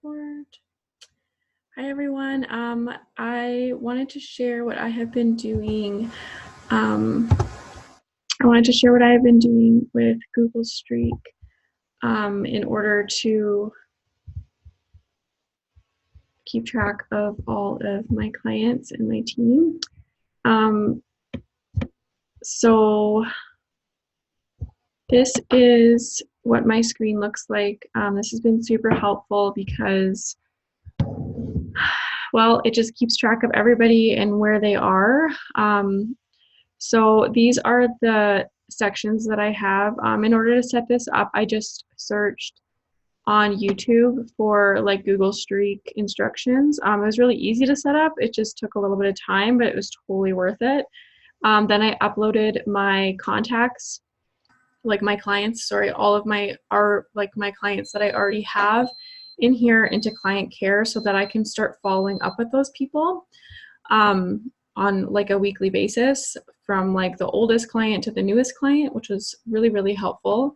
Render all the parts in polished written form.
Record. Hi everyone. I wanted to share what I have been doing. With Google Streak in order to keep track of all of my clients and my team. So this is what my screen looks like. This has been super helpful because, well, it just keeps track of everybody and where they are. So these are the sections that I have. In order to set this up, I just searched on YouTube for like Google Streak instructions. It was really easy to set up. It just took a little bit of time, but it was totally worth it. Then I uploaded my contacts, like my clients, all of my clients that I already have in here into client care so that I can start following up with those people on like a weekly basis, from like the oldest client to the newest client, which was really, really helpful.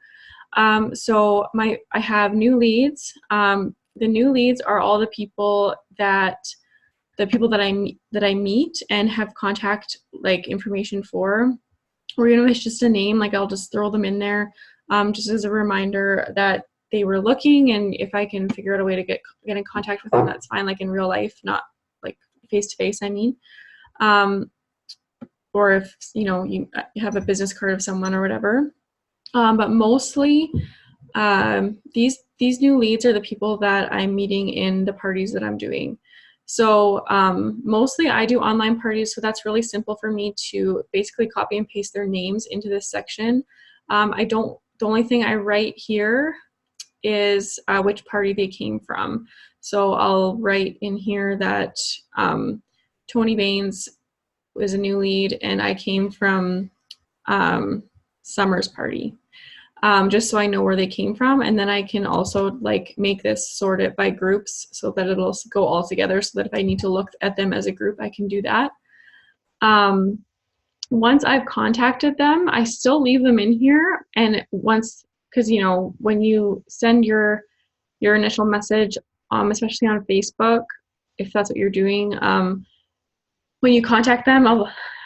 So I have new leads. The new leads are all the people that I meet and have contact like information for. Or even if it's just a name, like I'll just throw them in there just as a reminder that they were looking, and if I can figure out a way to get in contact with them, that's fine, like in real life, not like face to face, I mean. Or if you have a business card of someone or whatever. But mostly these new leads are the people that I'm meeting in the parties that I'm doing. So mostly I do online parties, so that's really simple for me to basically copy and paste their names into this section. The only thing I write here is which party they came from. So I'll write in here that Tony Baines was a new lead and I came from Summer's party. Just so I know where they came from, and then I can also like make this sort it by groups so that it'll go all together, so that if I need to look at them as a group, I can do that. Once I've contacted them, I still leave them in here, and because when you send your initial message, especially on Facebook, if that's what you're doing, when you contact them,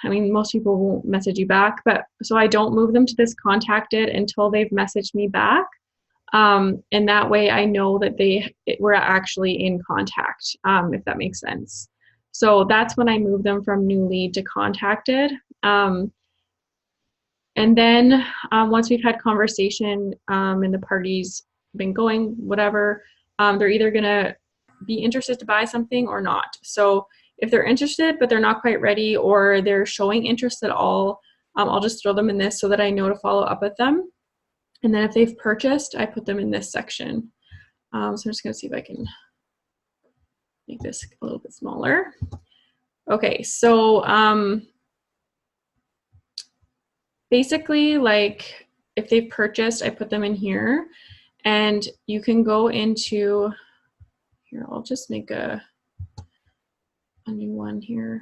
most people won't message you back, but so I don't move them to this contacted until they've messaged me back. And that way I know that we're actually in contact, if that makes sense. So that's when I move them from new lead to contacted. And then once we've had conversation and the party's been going, whatever, they're either gonna be interested to buy something or not. So if they're interested, but they're not quite ready, or they're showing interest at all, I'll just throw them in this so that I know to follow up with them. And then if they've purchased, I put them in this section. So I'm just gonna see if I can make this a little bit smaller. Okay, so basically, like if they've purchased, I put them in here, and you can go into here. I'll just make a new one here.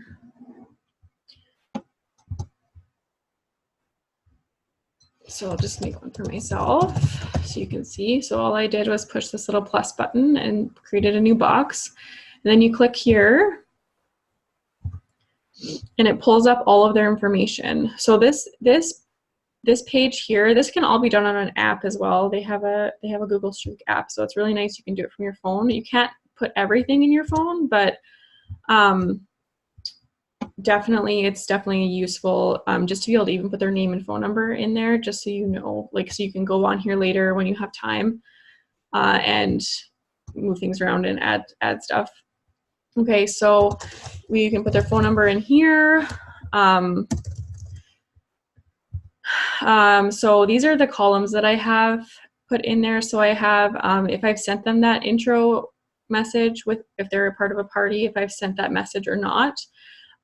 So I'll just make one for myself so you can see. So all I did was push this little plus button and created a new box. And then you click here and it pulls up all of their information. So this page here, this can all be done on an app as well. They have a Google Streak app, so it's really nice. You can do it from your phone. You can't put everything in your phone, but it's definitely useful just to be able to even put their name and phone number in there, just so you know, like, so you can go on here later when you have time and move things around and add stuff. Okay, so we can put their phone number in here. So these are the columns that I have put in there. So I have, if I've sent them that intro message if they're a part of a party, if I've sent that message or not.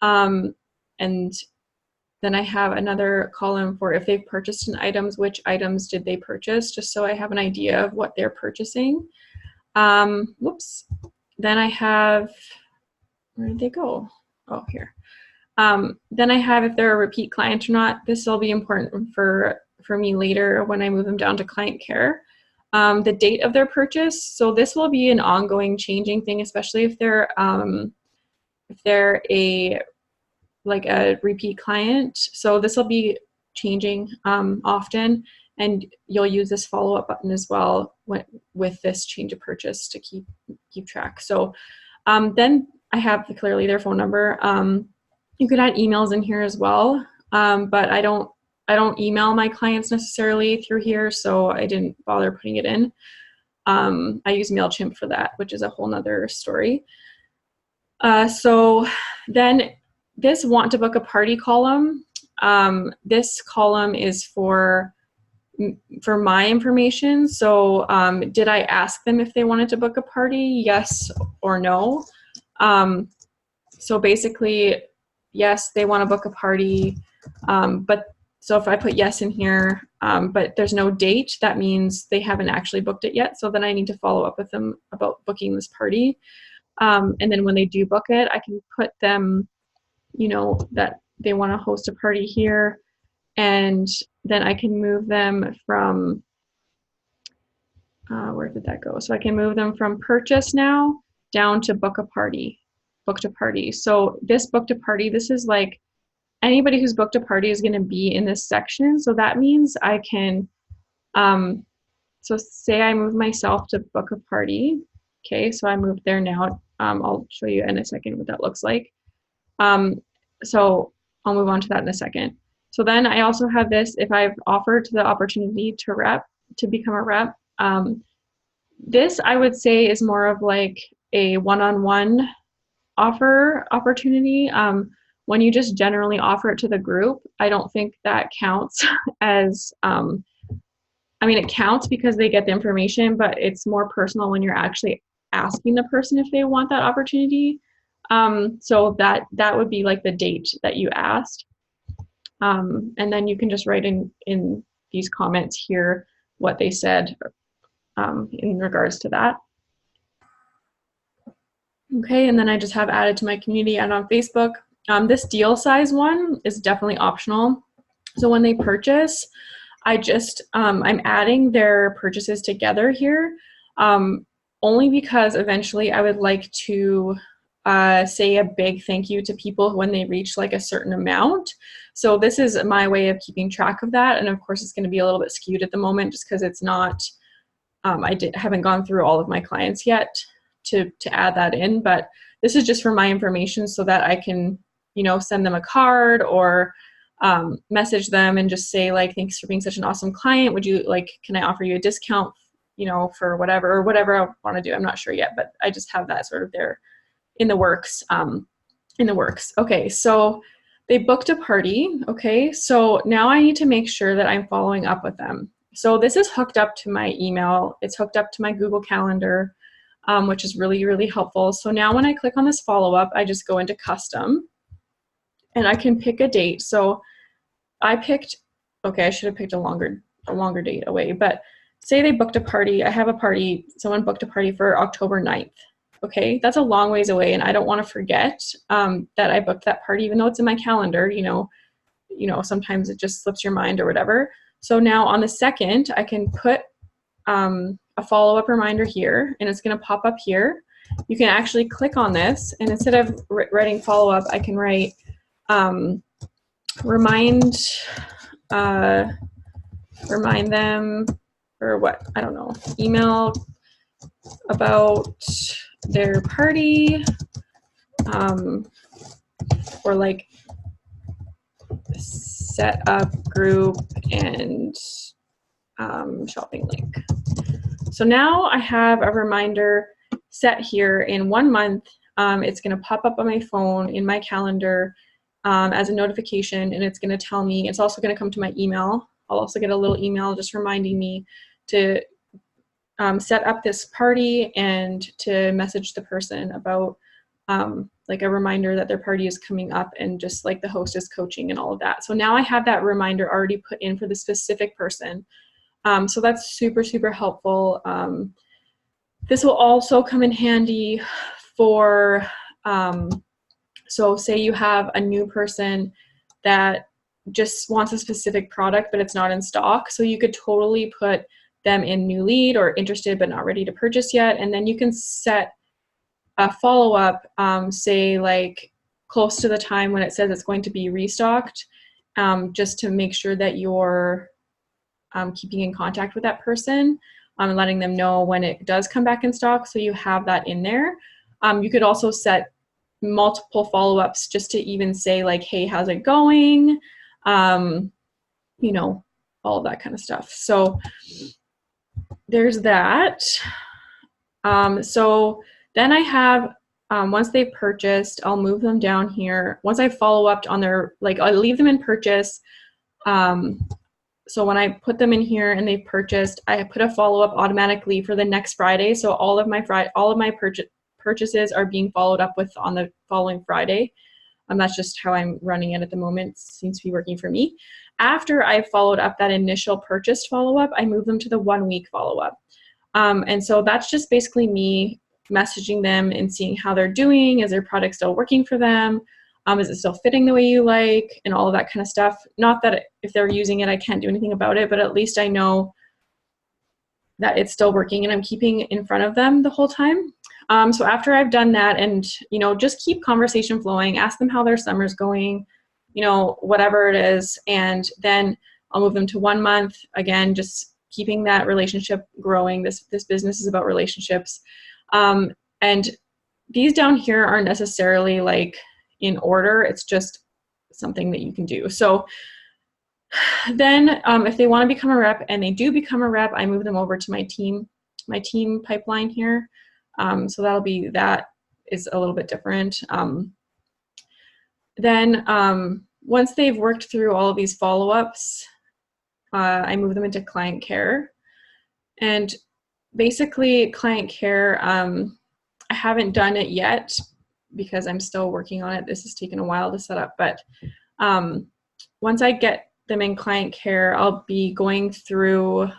And then I have another column for if they've purchased an items, which items did they purchase, just so I have an idea of what they're purchasing. Whoops. Then I have, where did they go? Oh, here. Then I have if they're a repeat client or not. This will be important for me later when I move them down to client care. the date of their purchase. So this will be an ongoing changing thing, especially if they're a repeat client. So this will be changing often, and you'll use this follow-up button as well with this change of purchase to keep track. So then I have clearly their phone number. You could add emails in here as well, but I don't email my clients necessarily through here, so I didn't bother putting it in. I use MailChimp for that, which is a whole nother story. So then this want to book a party column, this column is for my information. So did I ask them if they wanted to book a party? Yes or no. So basically, yes, they want to book a party, but so if I put yes in here, but there's no date, that means they haven't actually booked it yet. So then I need to follow up with them about booking this party. And then when they do book it, I can put them, you know, that they want to host a party here, and then I can move them from, where did that go? So I can move them from purchase now down to booked a party. So this booked a party, this is like anybody who's booked a party is going to be in this section. So that means I can, so say I move myself to book a party. Okay, so I moved there now. I'll show you in a second what that looks like. So I'll move on to that in a second. So then I also have this, if I've offered the opportunity to become a rep, this I would say is more of like a one-on-one opportunity. When you just generally offer it to the group, I don't think that counts as, I mean, it counts because they get the information, but it's more personal when you're actually asking the person if they want that opportunity. So that would be like the date that you asked. And then you can just write in these comments here what they said in regards to that. Okay, and then I just have added to my community and on Facebook. This deal size one is definitely optional. So when they purchase, I just, I'm adding their purchases together here, only because eventually I would like to say a big thank you to people when they reach like a certain amount. So this is my way of keeping track of that. And of course it's gonna be a little bit skewed at the moment just because it's not, haven't gone through all of my clients yet to add that in, but this is just for my information so that I can, you know, send them a card or message them and just say like, thanks for being such an awesome client. Would you like, can I offer you a discount, you know, for whatever, or whatever I want to do. I'm not sure yet, but I just have that sort of there in the works, Okay, so they booked a party. Okay, so now I need to make sure that I'm following up with them. So this is hooked up to my email. It's hooked up to my Google Calendar, which is really, really helpful. So now when I click on this follow-up, I just go into custom and I can pick a date. So I picked, okay, I should have picked a longer date away, but say they booked a party. I have a party, someone booked a party for October 9th. Okay, that's a long ways away and I don't want to forget that I booked that party, even though it's in my calendar, you know, sometimes it just slips your mind or whatever. So now on the 2nd, I can put a follow-up reminder here and it's going to pop up here. You can actually click on this and instead of writing follow-up, I can write remind them, or what, I don't know, email about their party, or like set up group and shopping link. So now I have a reminder set here in 1 month. It's going to pop up on my phone in my calendar as a notification, and it's going to tell me, it's also going to come to my email. I'll also get a little email just reminding me to set up this party and to message the person about like a reminder that their party is coming up and just like the host is coaching and all of that. So now I have that reminder already put in for the specific person. So that's super, super helpful. This will also come in handy for, so say you have a new person that just wants a specific product, but it's not in stock. So you could totally put them in new lead or interested but not ready to purchase yet. And then you can set a follow-up, say like close to the time when it says it's going to be restocked, just to make sure that you're keeping in contact with that person, and letting them know when it does come back in stock, so you have that in there. You could also set multiple follow-ups just to even say like, hey, how's it going? You know, all of that kind of stuff. So there's that. So then I have, once they've purchased, I'll move them down here. Once I follow up on their, like I'll leave them in purchase. So when I put them in here and they've purchased, I put a follow-up automatically for the next Friday. So all of my purchases are being followed up with on the following Friday. That's just how I'm running it at the moment. It seems to be working for me. After I followed up that initial purchased follow-up, I move them to the 1 week follow-up. And so that's just basically me messaging them and seeing how they're doing. Is their product still working for them? Is it still fitting the way you like, and all of that kind of stuff. Not that if they're using it, I can't do anything about it, but at least I know that it's still working and I'm keeping in front of them the whole time. So after I've done that, and, you know, just keep conversation flowing, ask them how their summer's going, you know, whatever it is. And then I'll move them to 1 month. Again, just keeping that relationship growing. This business is about relationships. And these down here aren't necessarily like in order. It's just something that you can do. So then if they want to become a rep and they do become a rep, I move them over to my team pipeline here. So that is a little bit different. Then once they've worked through all of these follow-ups, I move them into client care. And basically client care, I haven't done it yet because I'm still working on it. This has taken a while to set up, but once I get them in client care, I'll be going through,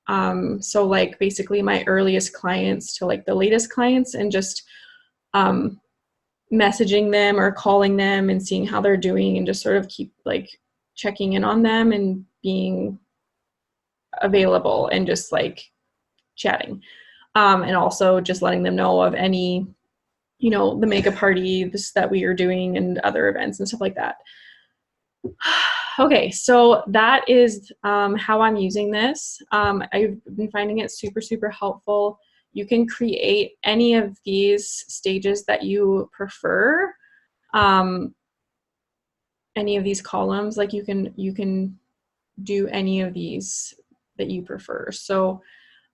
so like basically my earliest clients to like the latest clients, and just messaging them or calling them and seeing how they're doing, and just sort of keep like checking in on them and being available and just like chatting. And also just letting them know of any, you know, the makeup party that we are doing and other events and stuff like that. Okay, so that is how I'm using this. I've been finding it super, super helpful. You can create any of these stages that you prefer, any of these columns. Like you can do any of these that you prefer. So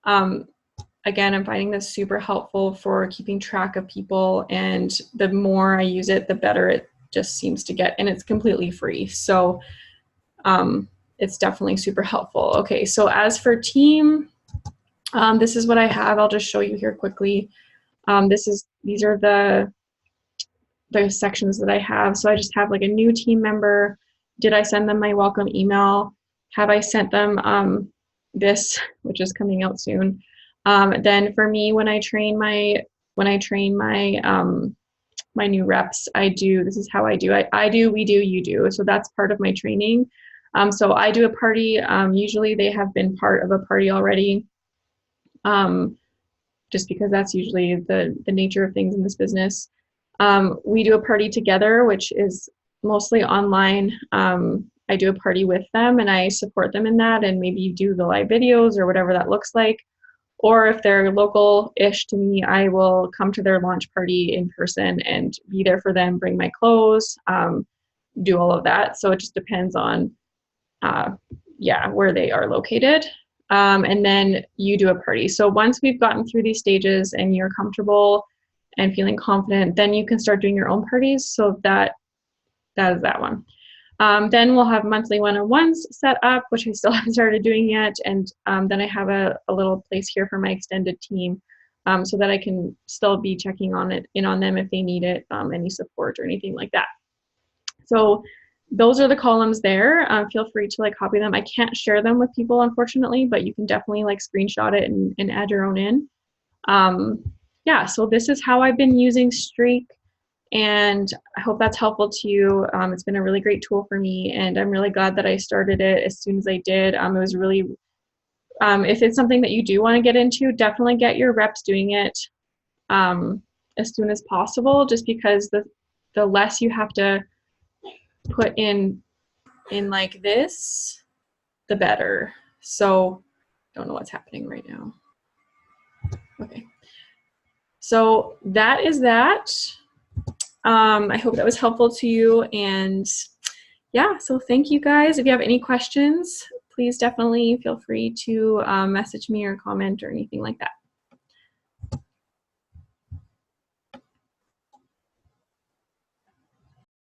again, I'm finding this super helpful for keeping track of people, and the more I use it, the better it just seems to get, and it's completely free. So it's definitely super helpful. Okay, so as for team, this is what I have. I'll just show you here quickly. These are the sections that I have. So I just have like a new team member. Did I send them my welcome email? Have I sent them this, which is coming out soon? Then for me, when I train my my new reps, this is how I do. I do, we do, you do. So that's part of my training. So I do a party. Usually they have been part of a party already, just because that's usually the nature of things in this business. We do a party together, which is mostly online. I do a party with them and I support them in that, and maybe do the live videos or whatever that looks like. Or if they're local-ish to me, I will come to their launch party in person and be there for them, bring my clothes, do all of that. So it just depends on, where they are located. And then you do a party. So once we've gotten through these stages and you're comfortable and feeling confident, then you can start doing your own parties. So that is that one. Then we'll have monthly one-on-ones set up, which I still haven't started doing yet. And then I have a little place here for my extended team, so that I can still be checking in on them if they need it, any support or anything like that. So those are the columns there. Feel free to like copy them. I can't share them with people, unfortunately, but you can definitely like screenshot it and add your own in. Yeah, so this is how I've been using Streak. And I hope that's helpful to you. It's been a really great tool for me, and I'm really glad that I started it as soon as I did. It was really If it's something that you do want to get into, definitely get your reps doing it as soon as possible, just because the less you have to put in like this, the better. So don't know what's happening right now. Okay. So that is that. I hope that was helpful to you. And yeah, so thank you guys. If you have any questions, please definitely feel free to message me or comment or anything like that.